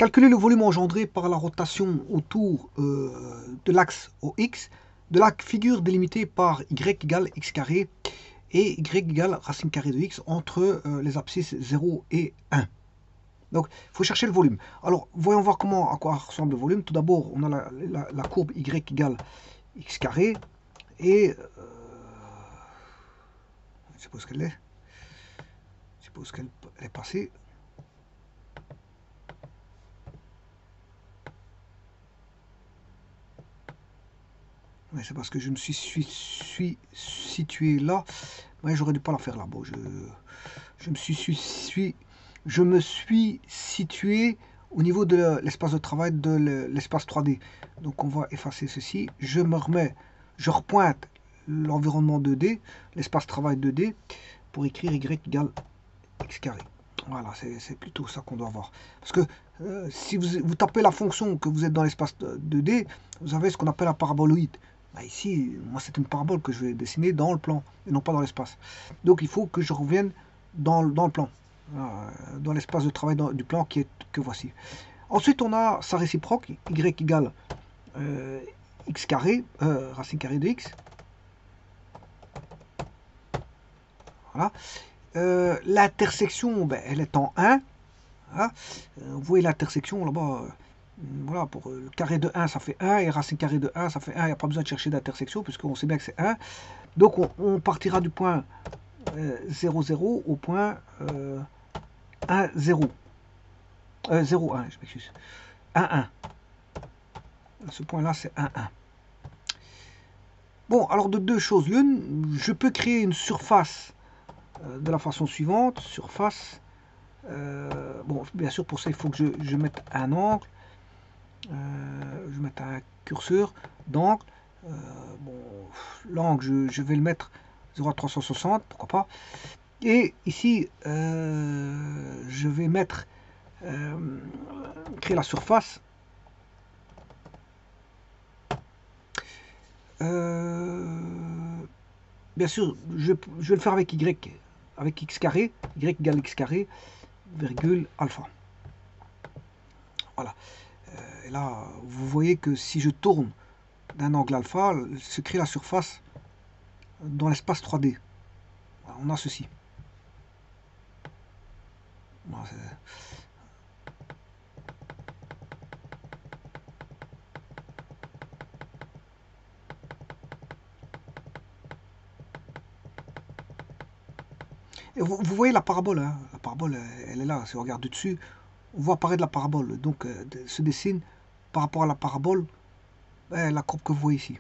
Calculer le volume engendré par la rotation autour de l'axe OX de la figure délimitée par y égale x carré et y égale racine carrée de x entre les abscisses 0 et 1. Donc, il faut chercher le volume. Alors, voyons voir à quoi ressemble le volume. Tout d'abord, on a la courbe y égale x carré et je suppose qu'elle est. Je suppose qu'elle est passée. Ouais, c'est parce que je me suis situé là. Ouais, j'aurais dû pas la faire là. Bon, je me suis situé au niveau de l'espace de travail de l'espace 3D. Donc on va effacer ceci. Je repointe l'environnement 2D, l'espace travail 2D, pour écrire y égale x carré. Voilà, c'est plutôt ça qu'on doit avoir. Parce que si vous tapez la fonction que vous êtes dans l'espace 2D, vous avez ce qu'on appelle un paraboloïde. Bah ici, moi c'est une parabole que je vais dessiner dans le plan et non pas dans l'espace. Donc il faut que je revienne dans le plan, dans l'espace de travail du plan que voici. Ensuite on a sa réciproque, y égale x carré, racine carrée de x. Voilà. L'intersection, ben, elle est en 1. Voilà. Vous voyez l'intersection là-bas. Voilà, pour le carré de 1, ça fait 1, et racine carrée de 1, ça fait 1. Il n'y a pas besoin de chercher d'intersection, puisqu'on sait bien que c'est 1. Donc, on partira du point 0, 0 au point 1, 0. 0, 1, je m'excuse. 1, 1. À ce point-là, c'est 1, 1. Bon, alors de deux choses l'une, je peux créer une surface de la façon suivante. Surface. Bon, bien sûr, pour ça, il faut que je mette un angle. Je vais mettre un curseur d'angle. Bon, l'angle, je vais le mettre 0 à 360, pourquoi pas. Et ici, je vais mettre, créer la surface. Bien sûr, je vais le faire avec y, avec x carré, y égale x carré, virgule alpha. Voilà. Et là, vous voyez que si je tourne d'un angle alpha, se crée la surface dans l'espace 3D. Voilà, on a ceci. Voilà, et vous voyez la parabole, hein, la parabole, elle est là. Si on regarde dessus, on voit apparaître la parabole. Donc, se dessine par rapport à la parabole la courbe que vous voyez ici.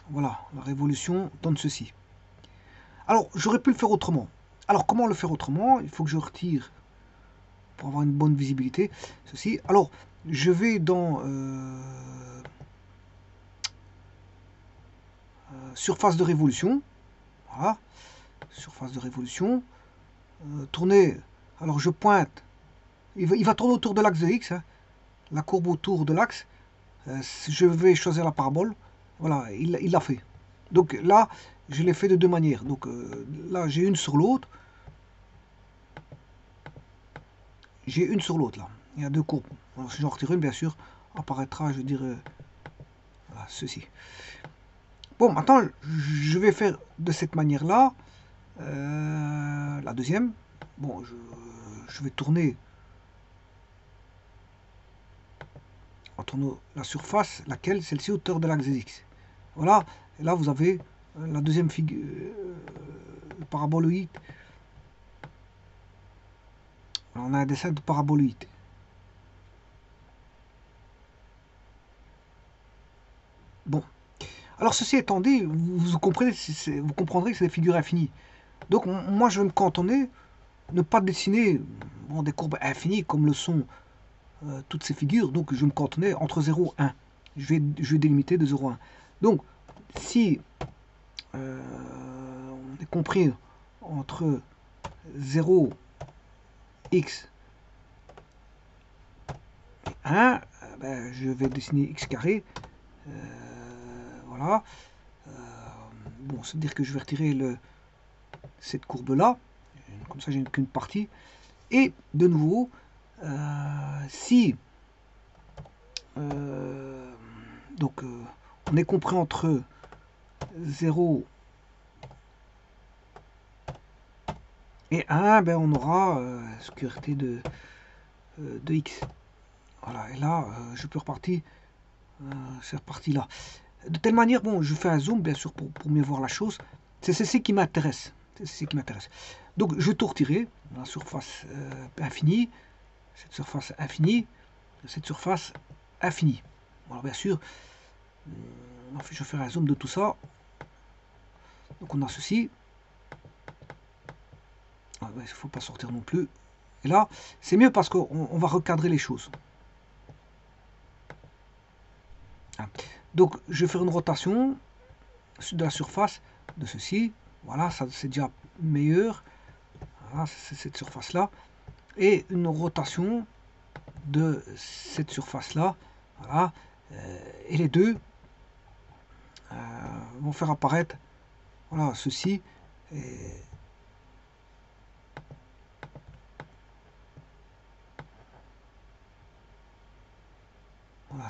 Voilà, la révolution donne ceci. Alors, j'aurais pu le faire autrement. Alors, comment le faire autrement? Il faut que je retire, pour avoir une bonne visibilité, ceci. Alors, je vais dans surface de révolution. Voilà, surface de révolution. Tourner, alors je pointe. Il va tourner autour de l'axe de X, hein, la courbe autour de l'axe. Je vais choisir la parabole. Voilà, il l'a fait. Donc là, je l'ai fait de deux manières. Donc là, j'ai une sur l'autre. J'ai une sur l'autre là. Il y a deux courbes. Alors, si j'en retire une, bien sûr, apparaîtra, je dirais, voilà, ceci. Bon, maintenant, je vais faire de cette manière-là. La deuxième. Bon, je vais tourner entre la surface, laquelle celle-ci hauteur de l'axe X. Voilà, et là vous avez la deuxième figure, paraboloïde. On a un dessin de paraboloïde. Bon, alors ceci étant dit, vous comprendrez que c'est des figures infinies. Donc moi je vais me cantonner, ne pas dessiner des courbes infinies comme le sont toutes ces figures. Donc je vais me cantonner entre 0 et 1. Je vais délimiter de 0 à 1. Donc si on est compris entre 0, x et 1, ben, je vais dessiner x carré. Voilà. bon, ça veut dire que je vais retirer cette courbe-là. Comme ça, j'ai qu'une partie. Et de nouveau, si donc on est compris entre 0 et 1, ben on aura sécurité de x. Voilà, et là, je peux repartir, c'est reparti là. De telle manière, bon, je fais un zoom, bien sûr, pour mieux voir la chose. C'est ceci qui m'intéresse. C'est ceci qui m'intéresse. Donc, je vais tout retirer. La surface infinie, cette surface infinie, cette surface infinie. Alors, bien sûr, je vais faire un zoom de tout ça. Donc, on a ceci. Il ne faut pas sortir non plus. Et là, c'est mieux parce qu'on va recadrer les choses. Donc, je vais faire une rotation de la surface de ceci. Voilà, ça c'est déjà meilleur. Voilà, c'est cette surface-là. Et une rotation de cette surface-là. Voilà. Et les deux vont faire apparaître voilà, ceci. Et voilà,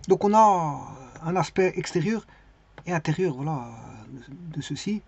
donc on a un aspect extérieur et intérieur voilà, de ceci.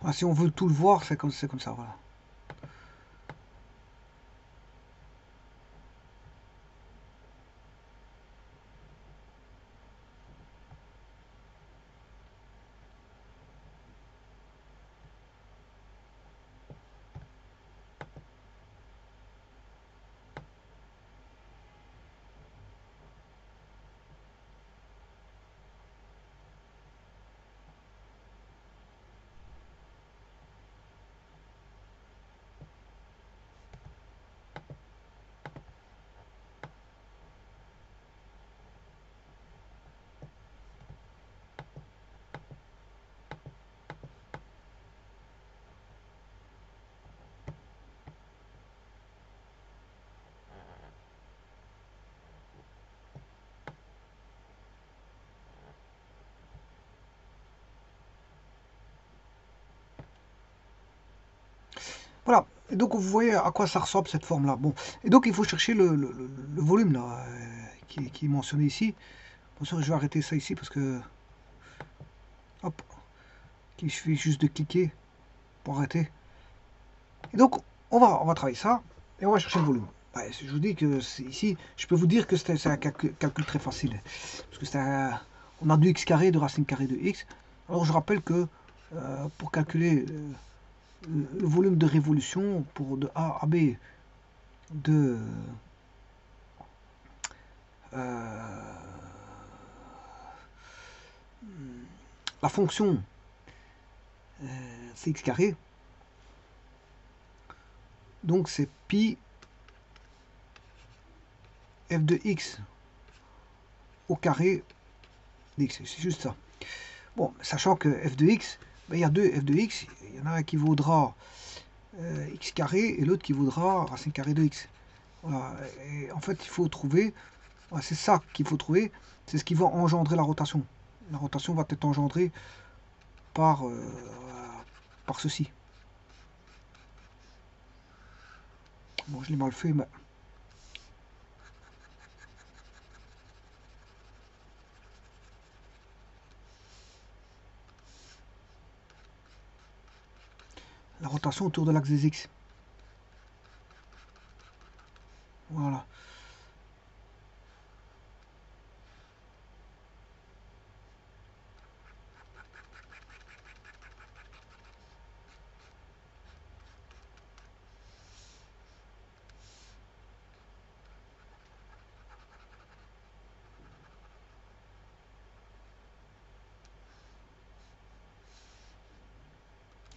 Voilà, si on veut tout le voir, c'est comme ça. Voilà. Voilà. Et donc vous voyez à quoi ça ressemble cette forme-là. Bon. Et donc il faut chercher le volume là, qui est mentionné ici. Bon, sûr, je vais arrêter ça ici parce que hop, il suffit juste de cliquer pour arrêter. Et donc on va travailler ça et on va chercher le volume. Ouais, je vous dis que ici, je peux vous dire que c'est un calcul très facile. Parce que on a du x carré de racine carrée de x. Alors je rappelle que pour calculer le volume de révolution pour de A à B de la fonction c'est x carré, donc c'est pi f de x au carré d'x, c'est juste ça. Bon, sachant que f de x, ben, il y a deux f de x, il y en a un qui vaudra x carré et l'autre qui vaudra racine carrée de x. Voilà. Et en fait, il faut trouver, voilà, c'est ça qu'il faut trouver, c'est ce qui va engendrer la rotation. La rotation va être engendrée par, par ceci. Bon, je l'ai mal fait, mais... la rotation autour de l'axe des X. Voilà.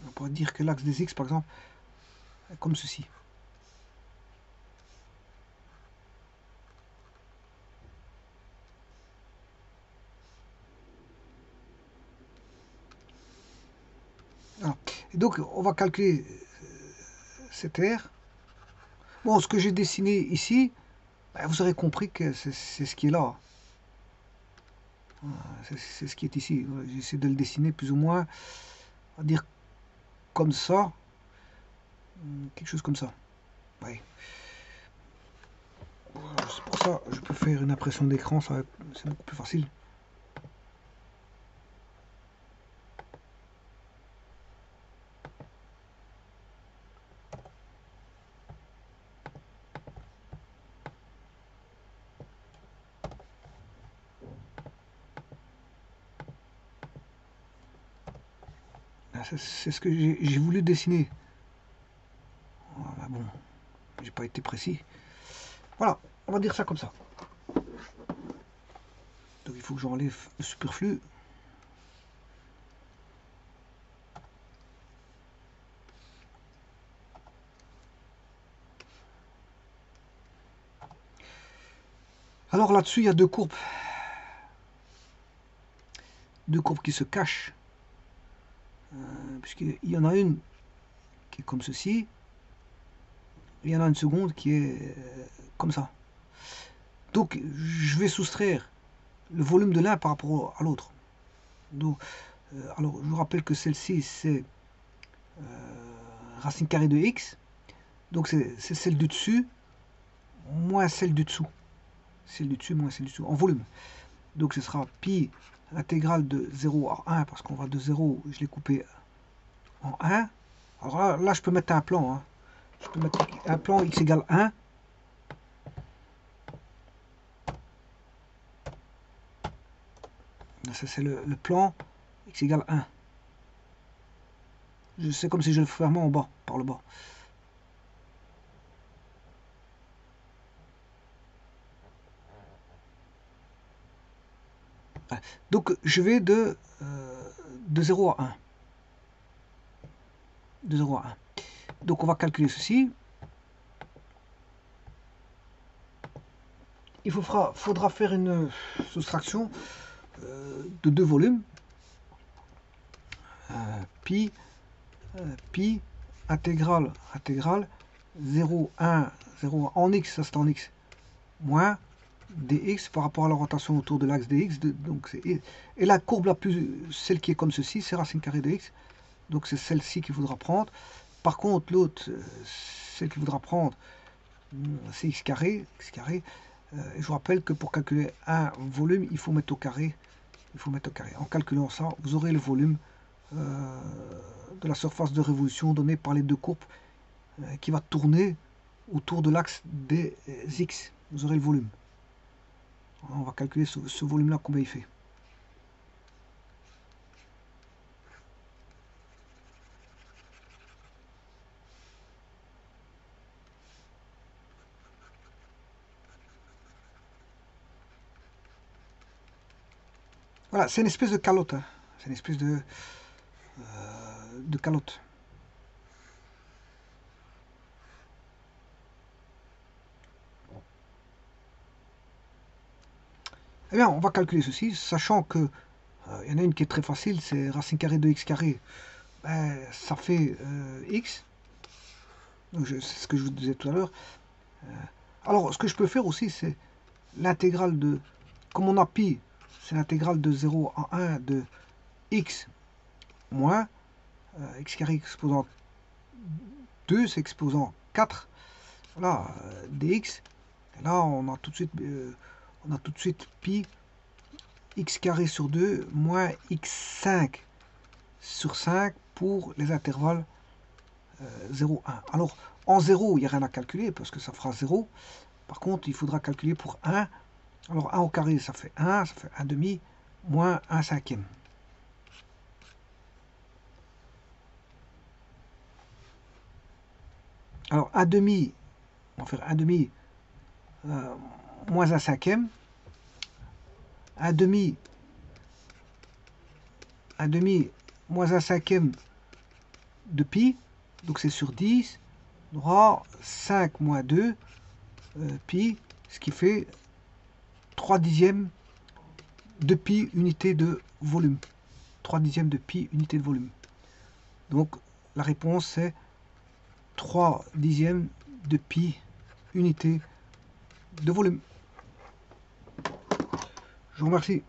On pourrait dire que l'axe des X, par exemple, est comme ceci. Voilà. Et donc, on va calculer cette aire. Bon, ce que j'ai dessiné ici, ben, vous aurez compris que c'est ce qui est là. C'est ce qui est ici. J'essaie de le dessiner plus ou moins, on va dire comme ça. Quelque chose comme ça. Ouais. C'est pour ça que je peux faire une impression d'écran, c'est beaucoup plus facile. C'est ce que j'ai voulu dessiner. Voilà, bon, j'ai pas été précis. Voilà, on va dire ça comme ça. Donc il faut que j'enlève le superflu. Alors là-dessus, il y a deux courbes. Deux courbes qui se cachent. Puisqu'il y en a une qui est comme ceci. Il y en a une seconde qui est comme ça. Donc je vais soustraire le volume de l'un par rapport à l'autre. Donc, alors je vous rappelle que celle-ci c'est racine carrée de x. Donc c'est celle du dessus moins celle du dessous. Celle du dessus moins celle du dessous en volume. Donc ce sera pi intégrale de 0 à 1 parce qu'on va de 0, je l'ai coupé en 1. Alors là je peux mettre un plan. Hein. Je peux mettre un plan x égale 1. Ça c'est le plan x égale 1. C'est comme si je le fermais en bas, par le bas. Donc je vais de 0 à 1. De 0 à 1. Donc on va calculer ceci. Il faudra faire une soustraction de deux volumes. Pi intégrale 0, 1, 0 en x, ça c'est en x, moins dx par rapport à la rotation autour de l'axe dx. Donc et la courbe la plus, celle qui est comme ceci, c'est racine carrée de x. Donc c'est celle-ci qu'il faudra prendre. Par contre, l'autre, celle qu'il faudra prendre, c'est x carré. Et je vous rappelle que pour calculer un volume, il faut mettre au carré. En calculant ça, vous aurez le volume de la surface de révolution donnée par les deux courbes qui va tourner autour de l'axe des x. Vous aurez le volume. On va calculer ce volume-là, combien il fait. Voilà, c'est une espèce de calotte. Hein. C'est une espèce de calotte. Eh bien, on va calculer ceci, sachant que il y en a une qui est très facile, c'est racine carrée de x carré. Ben, ça fait x. C'est ce que je vous disais tout à l'heure. Alors, ce que je peux faire aussi, c'est l'intégrale de... Comme on a pi, c'est l'intégrale de 0 à 1 de x moins x carré exposant 2, c'est exposant 4. Voilà, dx. Et là, on a tout de suite pi x carré sur 2 moins x5 sur 5 pour les intervalles 0, 1. Alors, en 0, il n'y a rien à calculer parce que ça fera 0. Par contre, il faudra calculer pour 1. Alors, 1 au carré, ça fait 1, ça fait 1 demi, moins 1 cinquième. Alors, 1 demi, on va faire 1 demi moins 1 cinquième. 1 demi moins 1 cinquième de pi. Donc, c'est sur 10. On aura 5 moins 2 pi, ce qui fait 3 dixièmes de pi unité de volume. 3 dixièmes de pi unité de volume. Donc, la réponse, c'est 3 dixièmes de pi unité de volume. Je vous remercie.